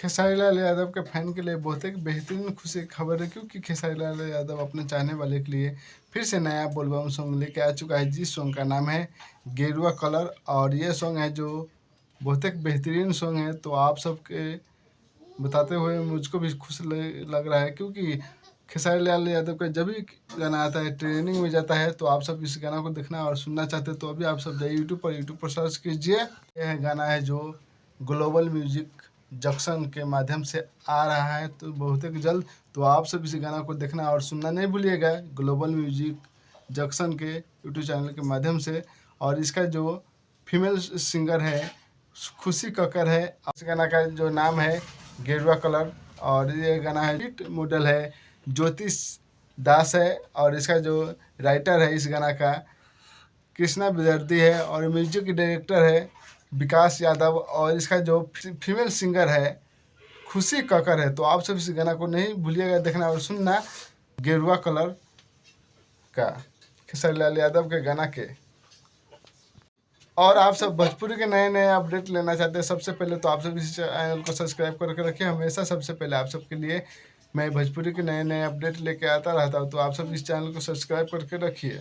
खेसारी लाल यादव के फैन के लिए बहुत एक बेहतरीन खुशी की खबर है, क्योंकि खेसारी लाल यादव अपने चाहने वाले के लिए फिर से नया बोलबम सॉन्ग लेके आ चुका है, जिस सॉन्ग का नाम है गेरुआ कलर। और ये सॉन्ग है जो बहुत एक बेहतरीन सॉन्ग है। तो आप सबके बताते हुए मुझको भी खुश लग रहा है, क्योंकि खेसारी लाल यादव का जब भी गाना आता है ट्रेनिंग में जाता है, तो आप सब इस गाना को देखना और सुनना चाहते हैं तो अभी आप सब जाइए यूट्यूब पर सर्च कीजिए। यह गाना है जो ग्लोबल म्यूजिक जंक्शन के माध्यम से आ रहा है, तो बहुत ही जल्द। तो आप सब इस गाना को देखना और सुनना नहीं भूलिएगा, ग्लोबल म्यूजिक जंक्शन के यूट्यूब चैनल के माध्यम से। और इसका जो फीमेल सिंगर है खुशी कक्कर है। इस गाना का जो नाम है गेरुआ कलर, और ये गाना है हिट मॉडल है ज्योतिष दास है। और इसका जो राइटर है इस गाना का कृष्णा विदर्ती है, और म्यूजिक डायरेक्टर है विकास यादव, और इसका जो फीमेल सिंगर है खुशी कक्कर है। तो आप सब इस गाना को नहीं भूलिएगा देखना और सुनना, गेरुआ कलर का खेसारी लाल यादव के गाना के। और आप सब भोजपुरी के नए नए अपडेट लेना चाहते हैं सबसे पहले, तो आप सब इस चैनल को सब्सक्राइब करके रखिए। हमेशा सबसे पहले आप सबके लिए मैं भोजपुरी के नए नए अपडेट लेके आता रहता हूँ, तो आप सब इस चैनल को सब्सक्राइब करके रखिए।